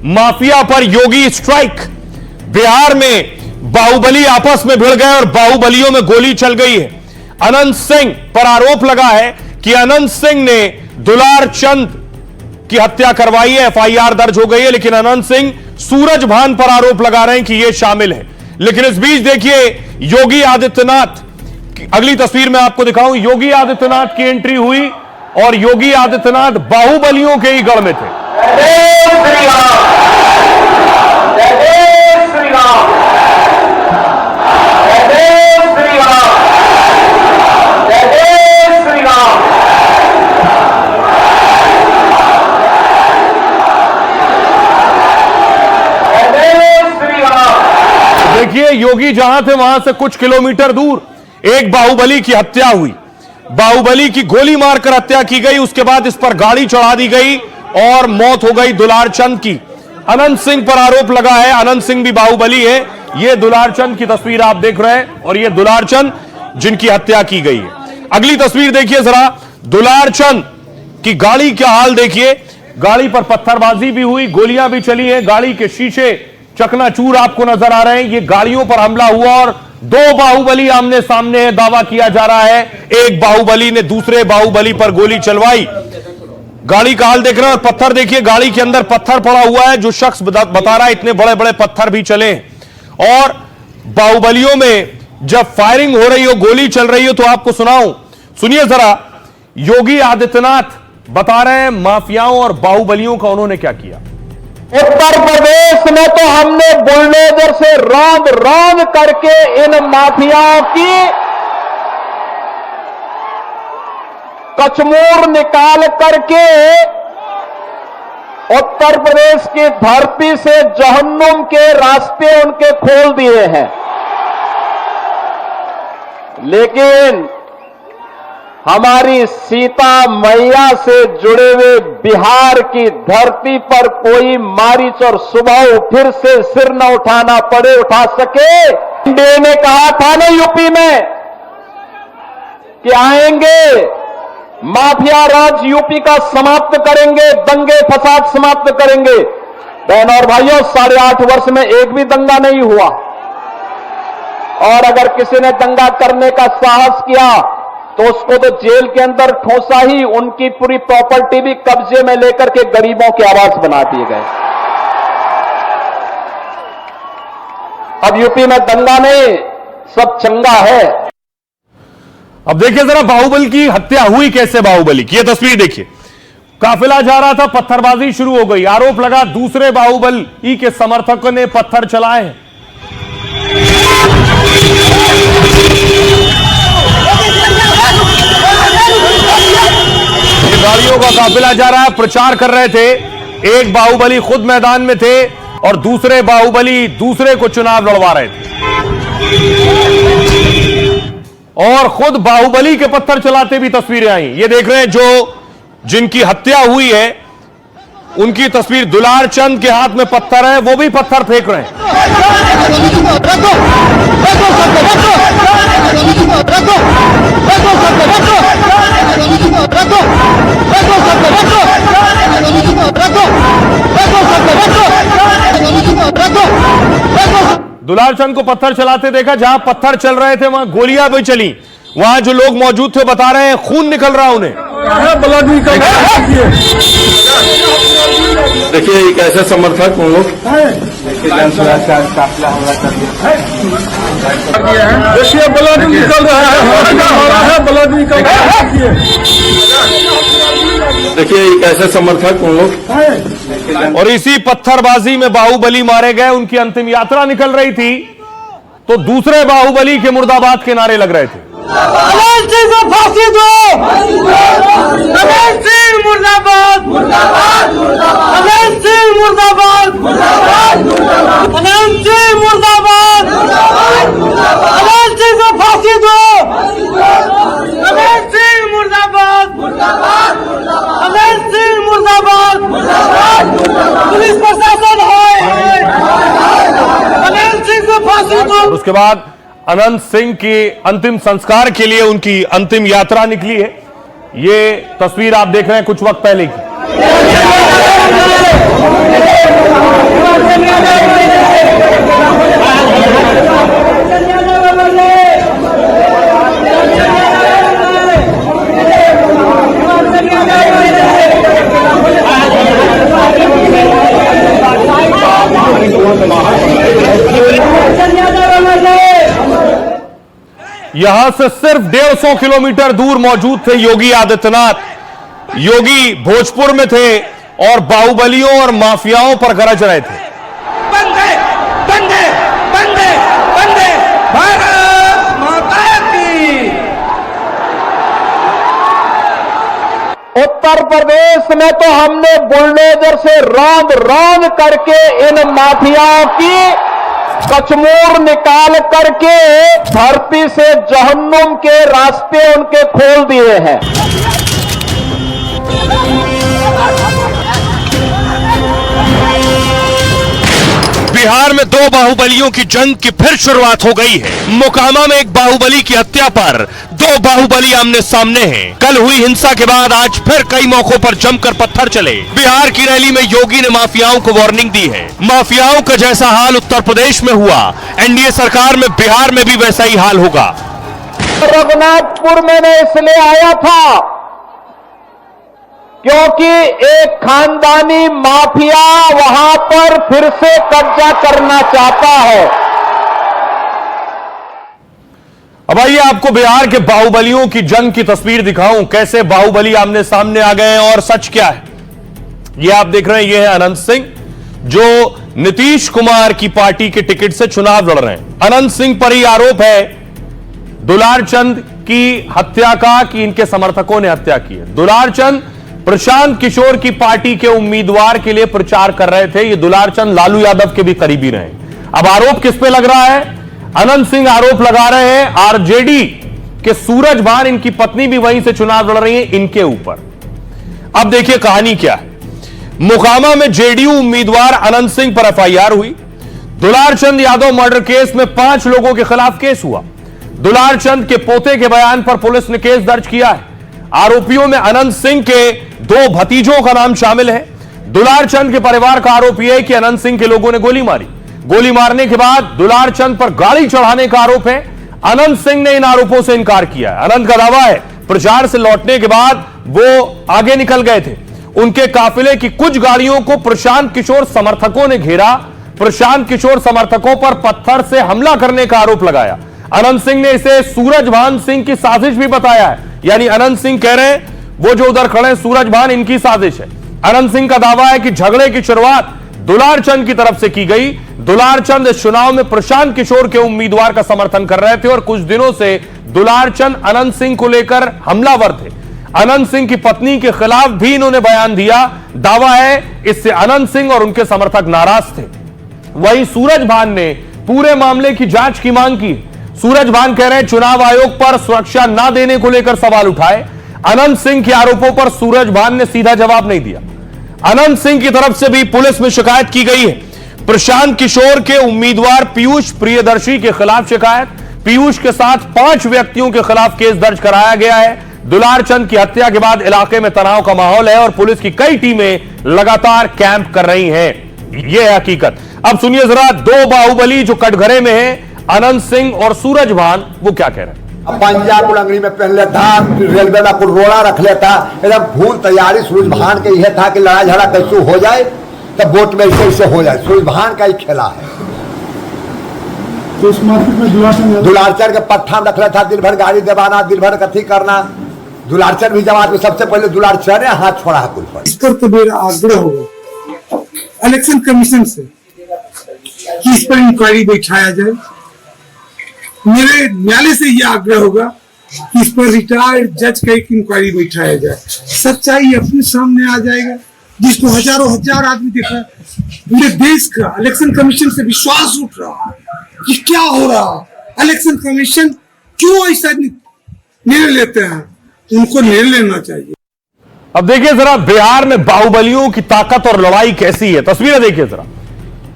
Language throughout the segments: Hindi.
माफिया पर योगी स्ट्राइक। बिहार में बाहुबली आपस में भिड़ गए और बाहुबलियों में गोली चल गई है। अनंत सिंह पर आरोप लगा है कि अनंत सिंह ने दुलार चंद की हत्या करवाई है। एफआईआर दर्ज हो गई है, लेकिन अनंत सिंह सूरज भान पर आरोप लगा रहे हैं कि यह शामिल है। लेकिन इस बीच देखिए योगी आदित्यनाथ, अगली तस्वीर में आपको दिखाऊं, योगी आदित्यनाथ की एंट्री हुई और योगी आदित्यनाथ बाहुबलियों के ही गढ़ में थे। देखिए योगी जहां थे वहां से कुछ किलोमीटर दूर एक बाहुबली की हत्या हुई। बाहुबली की गोली मारकर हत्या की गई, उसके बाद इस पर गाड़ी चढ़ा दी गई और मौत हो गई दुलार चंद की। अनंत सिंह पर आरोप लगा है, अनंत सिंह भी बाहुबली है। यह दुलार चंद की तस्वीर आप देख रहे हैं और यह दुलार चंद जिनकी हत्या की गई है। अगली तस्वीर देखिए जरा, दुलार चंद की गाड़ी का हाल देखिए। गाड़ी पर पत्थरबाजी भी हुई, गोलियां भी चली हैं, गाड़ी के शीशे चकनाचूर आपको नजर आ रहे हैं। ये गाड़ियों पर हमला हुआ और दो बाहुबली आमने सामने है। दावा किया जा रहा है एक बाहुबली ने दूसरे बाहुबली पर गोली चलवाई। गाड़ी का हाल देख रहे हैं और पत्थर देखिए, गाड़ी के अंदर पत्थर पड़ा हुआ है। जो शख्स बता रहा है इतने बड़े बड़े पत्थर भी चले। और बाहुबलियों में जब फायरिंग हो रही हो, गोली चल रही हो, तो आपको सुनाऊं, सुनिए जरा। योगी आदित्यनाथ बता रहे हैं माफियाओं और बाहुबलियों का उन्होंने क्या किया। उत्तर प्रदेश में तो हमने बुलडोजर से रौंद रौंद करके इन माफियाओं की कचमूर निकाल करके उत्तर प्रदेश की धरती से जहन्नुम के रास्ते उनके खोल दिए हैं। लेकिन हमारी सीता मैया से जुड़े हुए बिहार की धरती पर कोई मारीच और सुबह फिर से सिर न उठाना पड़े, उठा सके। इंडिया ने कहा था ना यूपी में कि आएंगे, माफिया राज यूपी का समाप्त करेंगे, दंगे फसाद समाप्त करेंगे। बहनों और भाइयों, 8.5 वर्ष में एक भी दंगा नहीं हुआ। और अगर किसी ने दंगा करने का साहस किया तो उसको तो जेल के अंदर ठोसा ही, उनकी पूरी प्रॉपर्टी भी कब्जे में लेकर के गरीबों के आवास बना दिए गए। अब यूपी में दंगा नहीं, सब चंगा है। अब देखिए जरा बाहुबली की हत्या हुई कैसे। बाहुबली की यह तस्वीर देखिए, काफिला जा रहा था, पत्थरबाजी शुरू हो गई। आरोप लगा दूसरे बाहुबली के समर्थकों ने पत्थर चलाए हैं। गाड़ियों का काफिला जा रहा है, प्रचार कर रहे थे। एक बाहुबली खुद मैदान में थे और दूसरे बाहुबली दूसरे को चुनाव लड़वा रहे थे और खुद बाहुबली के पत्थर चलाते भी तस्वीरें आई। ये देख रहे हैं जो जिनकी हत्या हुई है उनकी तस्वीर। दुलार चंद के हाथ में पत्थर है, वो भी पत्थर फेंक रहे हैं। दुलार चंद को पत्थर चलाते देखा, जहां पत्थर चल रहे थे वहां गोलियां भी चली। वहां जो लोग मौजूद थे बता रहे हैं खून निकल रहा उन्हें। देखिए एक ऐसे समर्थक उन लोग देखिए ब्लड निकल रहा है, ब्लड निकल रहा है। देखिए एक ऐसे समर्थक उन लोग। और इसी पत्थरबाजी में बाहुबली मारे गए। उनकी अंतिम यात्रा निकल रही थी तो दूसरे बाहुबली के मुर्दाबाद के नारे लग रहे थे। अनंत सिंह को फांसी दो, अनंत सिंह मुर्दाबाद, अनंत सिंह मुर्दाबाद, अनंत सिंह मुर्दाबाद, अनंत सिंह को फांसी दो, अनंत सिंह मुर्दाबाद, अनंत सिंह मुर्दाबाद, पुलिस प्रशासन है, अनंत सिंह को फांसी दो। उसके बाद अनंत सिंह के अंतिम संस्कार के लिए उनकी अंतिम यात्रा निकली है। ये तस्वीर आप देख रहे हैं कुछ वक्त पहले की। यहां से सिर्फ 150 किलोमीटर दूर मौजूद थे योगी आदित्यनाथ। योगी भोजपुर में थे और बाहुबलियों और माफियाओं पर गरज रहे थे। बंदे बंदे बंदे बंदे भारत माता की। उत्तर प्रदेश में तो हमने बुलडोजर से रौंद रौंद करके इन माफियाओं की कचमूर निकाल करके धरती से जहन्नुम के रास्ते उनके खोल दिए हैं। बिहार में दो बाहुबलियों की जंग की फिर शुरुआत हो गई है। मोकामा में एक बाहुबली की हत्या पर दो बाहुबली आमने सामने हैं। कल हुई हिंसा के बाद आज फिर कई मौकों पर जमकर पत्थर चले। बिहार की रैली में योगी ने माफियाओं को वार्निंग दी है। माफियाओं का जैसा हाल उत्तर प्रदेश में हुआ, एनडीए सरकार में बिहार में भी वैसा ही हाल होगा। रघुनाथपुर में मैं इसलिए आया था क्योंकि एक खानदानी माफिया वहां पर फिर से कब्जा करना चाहता है। अब आइए आपको बिहार के बाहुबलियों की जंग की तस्वीर दिखाऊं, कैसे बाहुबली आमने सामने आ गए हैं और सच क्या है। ये आप देख रहे हैं, ये है अनंत सिंह जो नीतीश कुमार की पार्टी के टिकट से चुनाव लड़ रहे हैं। अनंत सिंह पर ही आरोप है दुलार चंद की हत्या का, कि इनके समर्थकों ने हत्या की है। दुलार चंद प्रशांत किशोर की पार्टी के उम्मीदवार के लिए प्रचार कर रहे थे। ये दुलार चंद लालू यादव के भी करीबी रहे। अब आरोप किस पे लग रहा है? अनंत सिंह आरोप लगा रहे हैं आरजेडी के सूरज भान, इनकी पत्नी भी वहीं से चुनाव लड़ रही है, इनके ऊपर। अब देखिए कहानी क्या है। मोकामा में जेडीयू उम्मीदवार अनंत सिंह पर एफआईआर हुई। दुलार चंद यादव मर्डर केस में 5 लोगों के खिलाफ केस हुआ। दुलार चंद के पोते के बयान पर पुलिस ने केस दर्ज किया है। आरोपियों में अनंत सिंह के 2 भतीजों का नाम शामिल है। दुलार चंद के परिवार का आरोप यह है कि अनंत सिंह के लोगों ने गोली मारी। गोली मारने के बाद दुलार चंद पर गाड़ी चढ़ाने का आरोप है। अनंत सिंह ने इन आरोपों से इनकार किया है। अनंत का दावा है प्रचार से लौटने के बाद वो आगे निकल गए थे। उनके काफिले की कुछ गाड़ियों को प्रशांत किशोर समर्थकों ने घेरा। प्रशांत किशोर समर्थकों पर पत्थर से हमला करने का आरोप लगाया। अनंत सिंह ने इसे सूरज भान सिंह की साजिश भी बताया है। यानी अनंत सिंह कह रहे हैं वो जो उधर खड़े हैं सूरज भान, इनकी साजिश है। अनंत सिंह का दावा है कि झगड़े की शुरुआत दुलार चंद की तरफ से की गई। दुलार चंद इस चुनाव में प्रशांत किशोर के उम्मीदवार का समर्थन कर रहे थे और कुछ दिनों से दुलार चंद अनंत सिंह को लेकर हमलावर थे। अनंत सिंह की पत्नी के खिलाफ भी इन्होंने बयान दिया। दावा है इससे अनंत सिंह और उनके समर्थक नाराज थे। वहीं सूरज भान ने पूरे मामले की जांच की मांग की। सूरज भान कह रहे हैं चुनाव आयोग पर सुरक्षा ना देने को लेकर सवाल उठाए। अनंत सिंह के आरोपों पर सूरज भान ने सीधा जवाब नहीं दिया। अनंत सिंह की तरफ से भी पुलिस में शिकायत की गई है। प्रशांत किशोर के उम्मीदवार पीयूष प्रियदर्शी के खिलाफ शिकायत। पीयूष के साथ 5 व्यक्तियों के खिलाफ केस दर्ज कराया गया है। दुलार चंद की हत्या के बाद इलाके में तनाव का माहौल है और पुलिस की कई टीमें लगातार कैंप कर रही हैं। यह है हकीकत। अब सुनिए जरा 2 बाहुबली जो कटघरे में है, अनंत सिंह और सूरज भान, वो क्या कह रहे हैं। पंजाब उलंगड़ी में पहन लेता, रेलवे में रोड़ा रख लेता, एकदम फूल तैयारी सूरज भान के यह था कि लड़ाई झगड़ा कैसे हो जाए तब वोट में ऐसे हो जाए। सूरज भान का ही खेला है। तो इस मार्केट में दुलारचंद के पट्टा में रख लेता, दिन भर गाड़ी दबाना, दिन भर कथी करना। दुलारचंद भी जमात में सबसे पहले दुलारचंद ने हाथ छोड़ा है कुल पर। इस पर तो मेरा आग्रह होगा इलेक्शन कमीशन से कि इस पर इंक्वायरी बैठाया जाए। मेरे न्यायालय से यह आग्रह होगा कि इस पर रिटायर्ड जज का एक इंक्वायरी बैठाया जाए। सच्चाई अपने सामने आ जाएगा, जिसको हजारों हजार आदमी देखा। पूरे देश का इलेक्शन कमीशन से विश्वास उठ रहा है कि क्या हो रहा है, इलेक्शन कमीशन क्यों ऐसा निर्णय लेते हैं, उनको निर्णय लेना चाहिए। अब देखिए जरा बिहार में बाहुबलियों की ताकत और लड़ाई कैसी है। तस्वीरें देखिए जरा।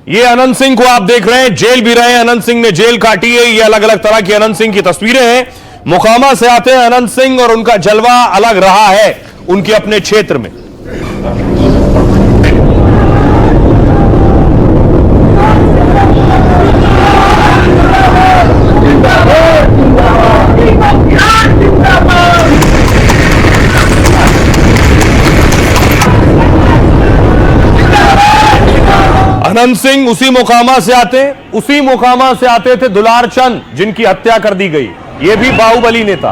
ये अनंत सिंह को आप देख रहे हैं, जेल भी रहे। अनंत सिंह ने जेल काटी है। ये अलग अलग तरह की अनंत सिंह की तस्वीरें हैं। मोकामा से आते हैं अनंत सिंह और उनका जलवा अलग रहा है उनके अपने क्षेत्र में। अनंत सिंह उसी मोकामा से आते थे दुलार चंद जिनकी हत्या कर दी गई। ये भी बाहुबली नेता।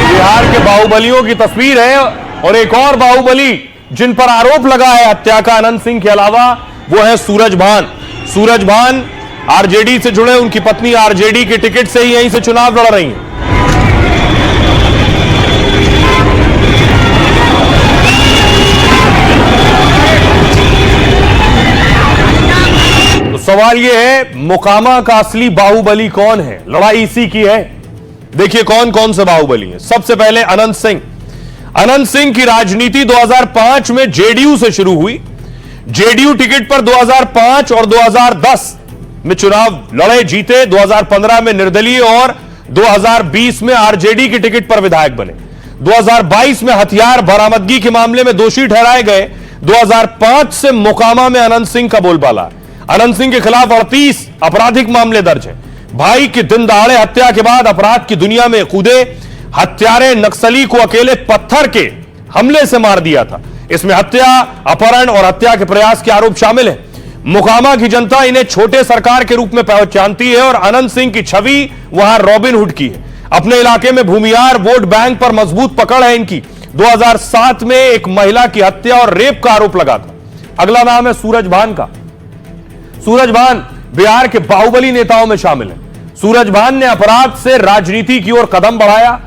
बिहार के बाहुबलियों की तस्वीर है। और एक और बाहुबली जिन पर आरोप लगा है हत्या का अनंत सिंह के अलावा, वो है सूरज भान। सूरज भान आरजेडी से जुड़े, उनकी पत्नी आरजेडी के टिकट से ही यहीं से चुनाव लड़ रही हैं। तो सवाल यह है, मोकामा का असली बाहुबली कौन है? लड़ाई इसी की है। देखिए कौन कौन से बाहुबली हैं। सबसे पहले अनंत सिंह। अनंत सिंह की राजनीति 2005 में जेडीयू से शुरू हुई। जेडीयू टिकट पर 2005 और 2010 में चुनाव लड़े, जीते। 2015 में निर्दलीय और 2020 में आरजेडी के टिकट पर विधायक बने। 2022 में हथियार बरामदगी के मामले में दोषी ठहराए गए। 2005 से मोकामा में अनंत सिंह का बोलबाला। अनंत सिंह के खिलाफ 38 आपराधिक मामले दर्ज हैं। भाई की दिन दहाड़े हत्या के बाद अपराध की दुनिया में कूदे। हत्यारे नक्सली को अकेले पत्थर के हमले से मार दिया था। इसमें हत्या, अपहरण और हत्या के प्रयास के आरोप शामिल हैं। मोकामा की जनता इन्हें छोटे सरकार के रूप में पहचानती है और अनंत सिंह की छवि वहां रॉबिन हुड की है। अपने इलाके में भूमिहार वोट बैंक पर मजबूत पकड़ है इनकी। 2007 में एक महिला की हत्या और रेप का आरोप लगा था। अगला नाम है सूरज भान का। सूरज भान बिहार के बाहुबली नेताओं में शामिल है। सूरज भान ने अपराध से राजनीति की ओर कदम बढ़ाया।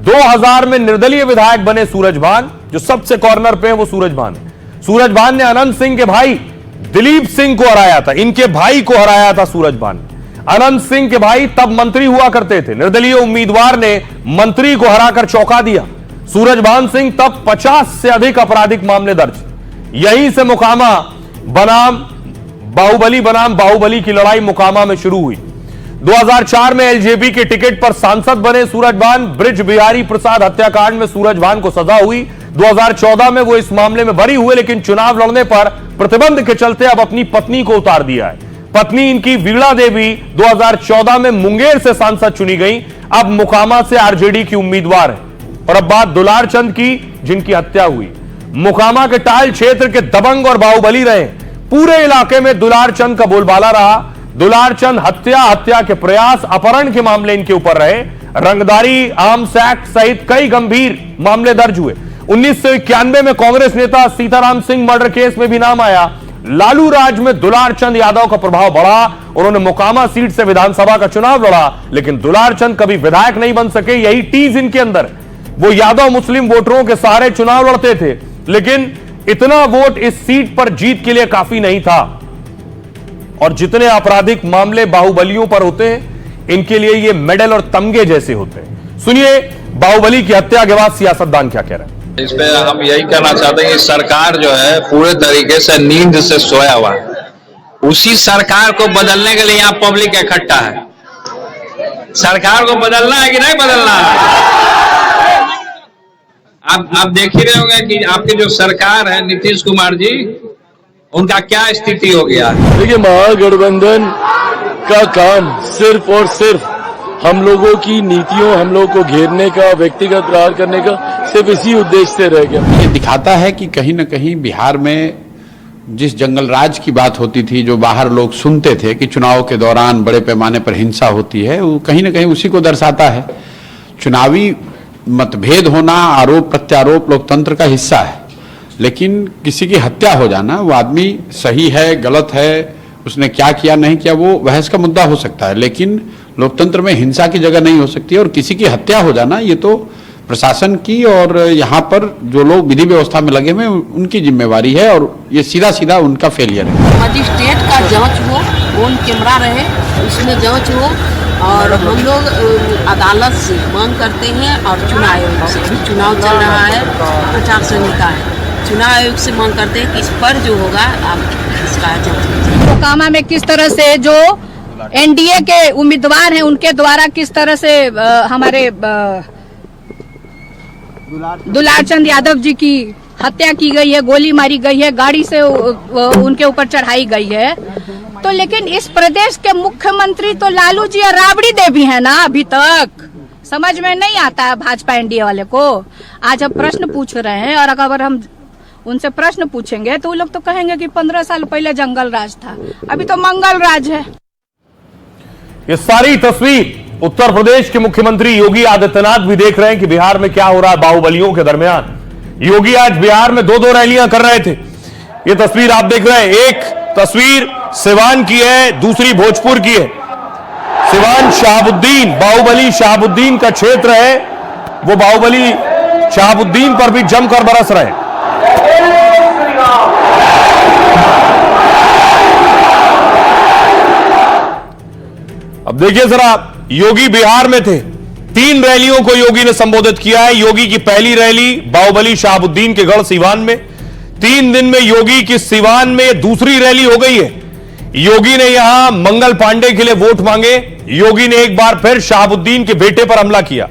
2000 में निर्दलीय विधायक बने सूरज भान। जो सबसे कॉर्नर पे है वो सूरज भान है। सूरज भान ने अनंत सिंह के भाई दिलीप सिंह को हराया था। इनके भाई को हराया था सूरज भान ने। अनंत सिंह के भाई तब मंत्री हुआ करते थे। निर्दलीय उम्मीदवार ने मंत्री को हराकर चौंका दिया। सूरज भान सिंह तब 50 से अधिक आपराधिक मामले दर्ज। यहीं से मोकामा बनाम बाहुबली की लड़ाई मोकामा में शुरू हुई। 2004 में एलजेपी के टिकट पर सांसद बने सूरज भान। ब्रिज बिहारी प्रसाद हत्याकांड में सूरज भान को सजा हुई। 2014 में वो इस मामले में बरी हुए, लेकिन चुनाव लड़ने पर प्रतिबंध के चलते अब अपनी पत्नी को उतार दिया है। पत्नी इनकी वीणा देवी 2014 में मुंगेर से सांसद चुनी गई, अब मोकामा से आरजेडी की उम्मीदवार है। और अब बात दुलार चंद की, जिनकी हत्या हुई। मोकामा के टाइल क्षेत्र के दबंग और बाहुबली रहे। पूरे इलाके में दुलार चंद का बोलबाला रहा। दुलार चंद हत्या के प्रयास, अपहरण के मामले इनके ऊपर रहे। रंगदारी, आर्म्स एक्ट सहित कई गंभीर मामले दर्ज हुए। 1991 में कांग्रेस नेता सीताराम सिंह मर्डर केस में भी नाम आया। लालू राज में दुलार चंद यादव का प्रभाव बढ़ा। उन्होंने मोकामा सीट से विधानसभा का चुनाव लड़ा, लेकिन दुलार चंद कभी विधायक नहीं बन सके। यही टीज इनके अंदर। वो यादव मुस्लिम वोटरों के सहारे चुनाव लड़ते थे, लेकिन इतना वोट इस सीट पर जीत के लिए काफी नहीं था। और जितने आपराधिक मामले बाहुबलियों पर होते हैं, इनके लिए ये मेडल और तमगे जैसे होते हैं। सुनिए बाहुबली की हत्या के बाद सियासतदान क्या कह रहे हैं। इस पे हम यही कहना चाहते हैं कि सरकार जो है पूरे तरीके से नींद से सोया हुआ है। उसी सरकार को बदलने के लिए यहाँ पब्लिक इकट्ठा है। सरकार को बदलना है कि नहीं बदलना है? आप देख ही रहे होंगे कि आपकी जो सरकार है नीतीश कुमार जी, उनका क्या स्थिति हो गया है। देखिए, महागठबंधन का काम सिर्फ और सिर्फ हम लोगों की नीतियों, हम लोगों को घेरने का, व्यक्तिगत प्रहार करने का, सिर्फ इसी उद्देश्य से रह गया। ये दिखाता है कि कहीं न कहीं बिहार में जिस जंगल राज की बात होती थी, जो बाहर लोग सुनते थे कि चुनाव के दौरान बड़े पैमाने पर हिंसा होती है, वो कहीं न कहीं उसी को दर्शाता है। चुनावी मतभेद होना, आरोप प्रत्यारोप लोकतंत्र का हिस्सा है, लेकिन किसी की हत्या हो जाना, वो आदमी सही है गलत है, उसने क्या किया नहीं किया, वो बहस का मुद्दा हो सकता है, लेकिन लोकतंत्र में हिंसा की जगह नहीं हो सकती। और किसी की हत्या हो जाना, ये तो प्रशासन की और यहाँ पर जो लोग विधि व्यवस्था में लगे हुए उनकी जिम्मेवारी है, और ये सीधा सीधा उनका फेलियर है। मजिस्ट्रेट का जांच हो, ऑन कैमरा रहे, उसमें जांच हो। और हम लोग अदालत से मांग करते हैं और चुनाव आयोग से भी, चुनाव चल रहा है, आचार संहिता है, चुनाव आयोग से मांग करते हैं कि इस पर जो होगा आप इसका जांच कीजिए। मोकामा में किस तरह से जो एनडीए के उम्मीदवार हैं उनके द्वारा किस तरह से हमारे दुलार चंद यादव जी की हत्या की गई है, गोली मारी गई है, गाड़ी से उनके ऊपर चढ़ाई गई है। तो लेकिन इस प्रदेश के मुख्यमंत्री तो लालू जी और राबड़ी देवी है ना। अभी तक समझ में नहीं आता है भाजपा एनडीए वाले को। आज हम प्रश्न पूछ रहे हैं और अगर हम उनसे प्रश्न पूछेंगे तो वो लोग तो कहेंगे कि 15 साल पहले जंगल राज था, अभी तो मंगल राज है। ये सारी तस्वीर उत्तर प्रदेश के मुख्यमंत्री योगी आदित्यनाथ भी देख रहे हैं कि बिहार में क्या हो रहा है बाहुबलियों के दरमियान। योगी आज बिहार में दो रैलियां कर रहे थे। ये तस्वीर आप देख रहे हैं, एक तस्वीर सिवान की है, दूसरी भोजपुर की है। सिवान शहाबुद्दीन, बाहुबली शहाबुद्दीन का क्षेत्र है, वो बाहुबली शहाबुद्दीन पर भी जमकर बरस रहे हैं। अब देखिए जरा, योगी बिहार में थे, 3 रैलियों को योगी ने संबोधित किया है। योगी की पहली रैली बाहुबली शहाबुद्दीन के गढ़ सिवान में, 3 दिन में योगी की सिवान में दूसरी रैली हो गई है। योगी ने यहां मंगल पांडे के लिए वोट मांगे। योगी ने एक बार फिर शहाबुद्दीन के बेटे पर हमला किया।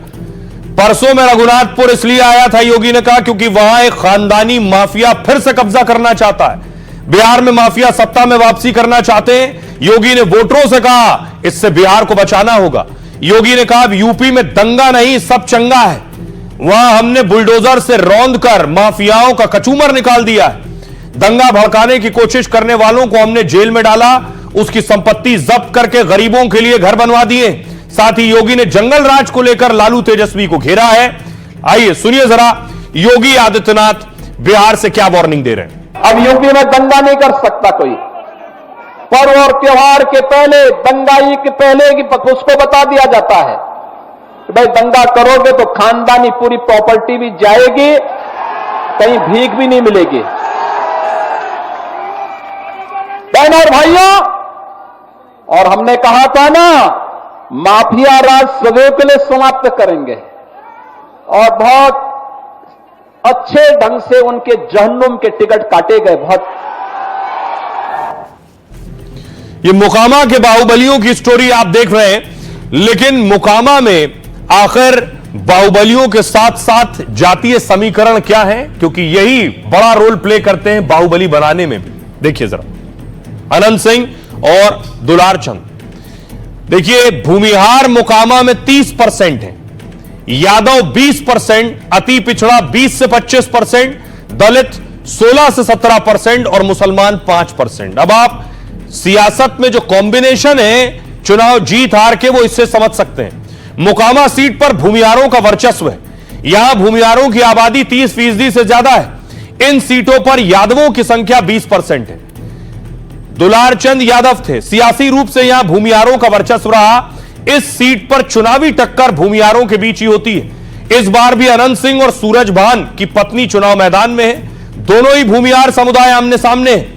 परसों में रघुनाथपुर इसलिए आया था, योगी ने कहा, क्योंकि वहां एक खानदानी माफिया फिर से कब्जा करना चाहता है। बिहार में माफिया सत्ता में वापसी करना चाहते हैं। योगी ने वोटरों से कहा इससे बिहार को बचाना होगा। योगी ने कहा यूपी में दंगा नहीं, सब चंगा है। वहां हमने बुलडोजर से रौंद कर माफियाओं का कचूमर निकाल दिया है। दंगा भड़काने की कोशिश करने वालों को हमने जेल में डाला, उसकी संपत्ति जब्त करके गरीबों के लिए घर बनवा दिए। साथ ही योगी ने जंगल राज को लेकर लालू तेजस्वी को घेरा है। आइए सुनिए जरा योगी आदित्यनाथ बिहार से क्या वार्निंग दे रहे हैं। अब यूपी में दंगा नहीं कर सकता कोई। पर्व और त्योहार के पहले, दंगाई के पहले उसको बता दिया जाता है कि भाई दंगा करोगे तो खानदानी पूरी प्रॉपर्टी भी जाएगी, कहीं भीख भी नहीं मिलेगी। बहनों और भाइयों, और हमने कहा था ना, माफिया राज सदैव के लिए समाप्त करेंगे और बहुत अच्छे ढंग से उनके जहन्नुम के टिकट काटे गए। बहुत ये मोकामा के बाहुबलियों की स्टोरी आप देख रहे हैं, लेकिन मोकामा में आखिर बाहुबलियों के साथ साथ जातीय समीकरण क्या है, क्योंकि यही बड़ा रोल प्ले करते हैं बाहुबली बनाने में भी। देखिए जरा, अनंत सिंह और दुलार चंद। देखिए भूमिहार मोकामा में 30% है, यादव 20%, अति पिछड़ा 20 से 25%, दलित 16 से 17% और मुसलमान 5%। अब आप सियासत में जो कॉम्बिनेशन है चुनाव जीत हार के, वो इससे समझ सकते हैं। मोकामा सीट पर भूमिहारों का वर्चस्व है। यहां भूमिहारों की आबादी 30% से ज्यादा है। इन सीटों पर यादवों की संख्या 20% है। दुलार चंद यादव थे, सियासी रूप से यहां भूमिहारों का वर्चस्व रहा। इस सीट पर चुनावी टक्कर भूमिहारों के बीच ही होती है। इस बार भी अनंत सिंह और सूरज भान की पत्नी चुनाव मैदान में है। दोनों ही भूमिहार समुदाय आमने सामने है।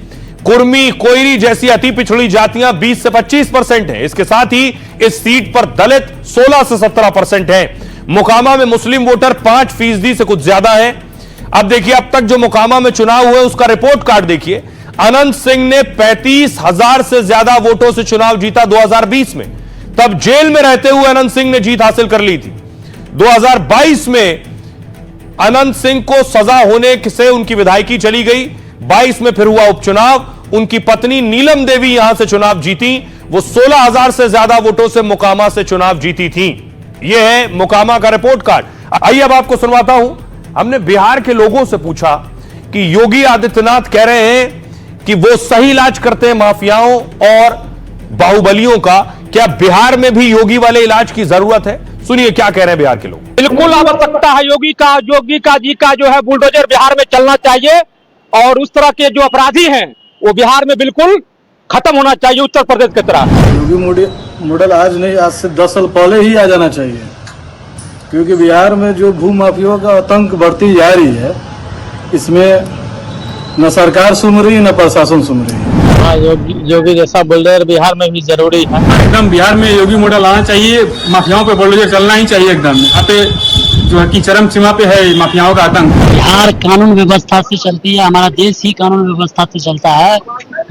कुर्मी, कोयरी जैसी अति पिछड़ी जातियां 20 से 25% है। इसके साथ ही इस सीट पर दलित 16 से 17% है। मोकामा में मुस्लिम वोटर 5% से कुछ ज्यादा है। अब देखिए, अब तक जो मोकामा में चुनाव हुए उसका रिपोर्ट कार्ड देखिए। अनंत सिंह ने 35,000 से ज्यादा वोटों से चुनाव जीता 2020 में, तब जेल में रहते हुए अनंत सिंह ने जीत हासिल कर ली थी। 2022 में अनंत सिंह को सजा होने से उनकी विधायकी चली गई। 22 में फिर हुआ उपचुनाव, उनकी पत्नी नीलम देवी यहां से चुनाव जीती। वो 16,000 से ज्यादा वोटों से मोकामा से चुनाव जीती थी। यह है मोकामा का रिपोर्ट कार्ड। आइए अब आपको सुनवाता हूं। हमने बिहार के लोगों से पूछा कि योगी आदित्यनाथ कह रहे हैं कि वो सही इलाज करते हैं माफियाओं और बाहुबलियों का, क्या बिहार में भी योगी वाले इलाज की जरूरत है? सुनिए क्या कह रहे हैं बिहार के लोग। बिल्कुल आवश्यकता है योगी का जो है बुलडोजर बिहार में चलना चाहिए और उस तरह के जो अपराधी हैं वो बिहार में बिल्कुल खत्म होना चाहिए, उत्तर प्रदेश की तरह। योगी मॉडल आज नहीं, आज से 10 साल पहले ही आ जाना चाहिए, क्योंकि बिहार में जो भू माफियाओं का आतंक बढ़ती जा रही है, इसमें न सरकार सुन रही है न प्रशासन सुन रही है। हाँ, योगी जैसा बुलडोजर बिहार में भी जरूरी है। एकदम बिहार में योगी मॉडल आना चाहिए, माफियाओं पे बुलडोजर चलना ही चाहिए एकदम। यहाँ पे जो है कि चरम सीमा पे है माफियाओं का आतंक। बिहार कानून व्यवस्था से चलती है, हमारा देश ही कानून व्यवस्था से चलता है।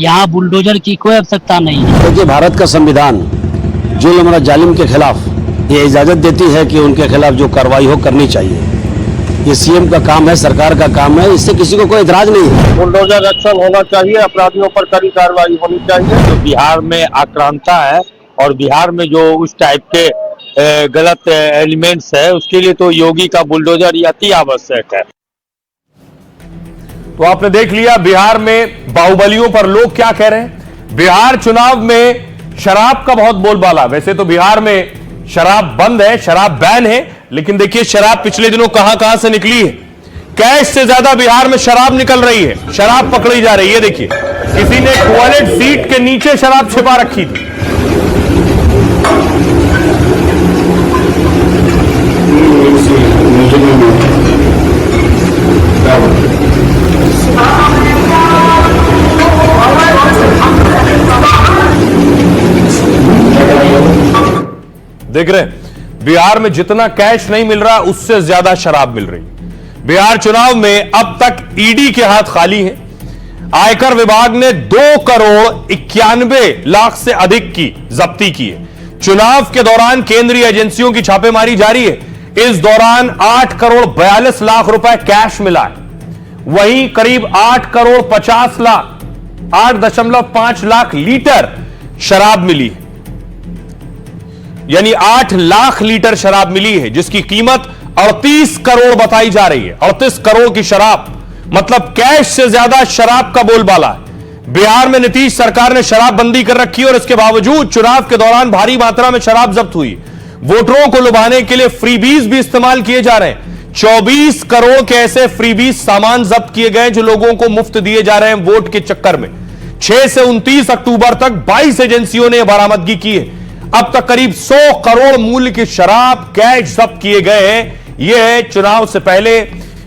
यहाँ बुलडोजर की कोई आवश्यकता नहीं है। क्योंकि भारत का संविधान जुल्म और जालिम के खिलाफ ये इजाजत देती है कि उनके खिलाफ जो कार्रवाई हो करनी चाहिए। ये सीएम का काम है, सरकार का काम है, इससे किसी को कोई इतराज नहीं है। बुलडोजर एक्शन होना चाहिए, अपराधियों पर कड़ी कार्रवाई होनी चाहिए। तो बिहार में आक्रांता है और बिहार में जो उस टाइप के गलत एलिमेंट्स है, उसके लिए तो योगी का बुलडोजर अति आवश्यक है। तो आपने देख लिया बिहार में बाहुबलियों पर लोग क्या कह रहे हैं। बिहार चुनाव में शराब का बहुत बोलबाला। वैसे तो बिहार में शराब बंद है, शराब बैन है, लेकिन देखिए शराब पिछले दिनों कहां कहां से निकली है। कैश से ज्यादा बिहार में शराब निकल रही है, शराब पकड़ी जा रही है। देखिए किसी ने टॉयलेट सीट के नीचे शराब छिपा रखी थी। देख रहे हैं बिहार में जितना कैश नहीं मिल रहा उससे ज्यादा शराब मिल रही है। बिहार चुनाव में अब तक ईडी के हाथ खाली हैं। आयकर विभाग ने 2,91,00,000 से अधिक की जब्ती की है। चुनाव के दौरान केंद्रीय एजेंसियों की छापेमारी जारी है। इस दौरान 8,42,00,000 रुपए कैश मिला है। वहीं करीब 8,50,00,000 8.5 लाख लीटर शराब मिली है, यानी 8 लाख लीटर शराब मिली है, जिसकी कीमत 38 करोड़ बताई जा रही है। 38 करोड़ की शराब, मतलब कैश से ज्यादा शराब का बोलबाला है। बिहार में नीतीश सरकार ने शराबबंदी कर रखी है और इसके बावजूद चुनाव के दौरान भारी मात्रा में शराब जब्त हुई। वोटरों को लुभाने के लिए फ्रीबीज भी इस्तेमाल किए जा रहे हैं। 24 करोड़ के ऐसे फ्रीबीज सामान जब्त किए गए जो लोगों को मुफ्त दिए जा रहे हैं वोट के चक्कर में। 6 से 29 अक्टूबर तक 22 एजेंसियों ने बरामदगी की है। अब तक करीब 100 करोड़ मूल्य की शराब कैश जब्त किए गए हैं। यह है चुनाव से पहले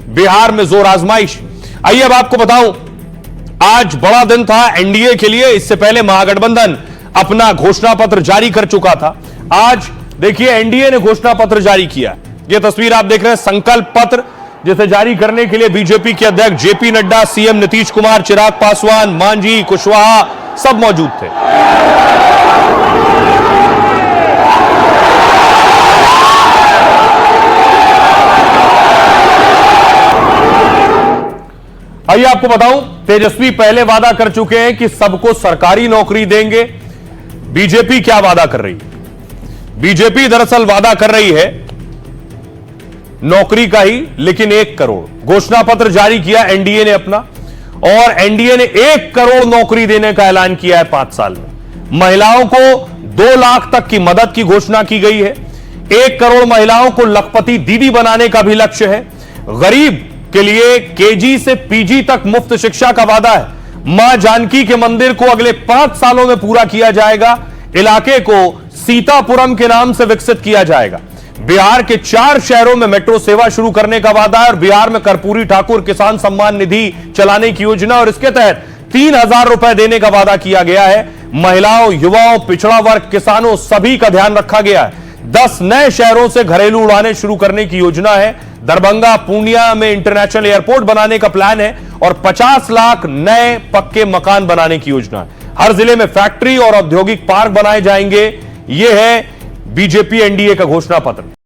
बिहार में जोर आजमाइश। आइए अब आपको बताऊं, आज बड़ा दिन था एनडीए के लिए। इससे पहले महागठबंधन अपना घोषणा पत्र जारी कर चुका था। आज देखिए एनडीए ने घोषणा पत्र जारी किया। यह तस्वीर आप देख रहे हैं, संकल्प पत्र, जिसे जारी करने के लिए बीजेपी के अध्यक्ष जेपी नड्डा, सीएम नीतीश कुमार, चिराग पासवान, मांझी, कुशवाहा सब मौजूद थे। आइए आपको बताऊं, तेजस्वी पहले वादा कर चुके हैं कि सबको सरकारी नौकरी देंगे। बीजेपी क्या वादा कर रही है? बीजेपी दरअसल वादा कर रही है नौकरी का ही, लेकिन 1 करोड़। घोषणा पत्र जारी किया एनडीए ने अपना, और एनडीए ने 1 करोड़ नौकरी देने का ऐलान किया है 5 साल में। महिलाओं को 2 लाख तक की मदद की घोषणा की गई है। 1 करोड़ महिलाओं को लखपति दीदी बनाने का भी लक्ष्य है। गरीब के लिए केजी से पीजी तक मुफ्त शिक्षा का वादा है। मां जानकी के मंदिर को अगले 5 सालों में पूरा किया जाएगा। इलाके को सीतापुरम के नाम से विकसित किया जाएगा। बिहार के 4 शहरों में मेट्रो सेवा शुरू करने का वादा है। और बिहार में कर्पूरी ठाकुर किसान सम्मान निधि चलाने की योजना, और इसके तहत 3,000 रुपए देने का वादा किया गया है। महिलाओं, युवाओं, पिछड़ा वर्ग, किसानों सभी का ध्यान रखा गया है। 10 नए शहरों से घरेलू उड़ानें शुरू करने की योजना है। दरभंगा, पूर्णिया में इंटरनेशनल एयरपोर्ट बनाने का प्लान है और 50 लाख नए पक्के मकान बनाने की योजना है। हर जिले में फैक्ट्री और औद्योगिक पार्क बनाए जाएंगे। यह है बीजेपी एनडीए का घोषणा पत्र।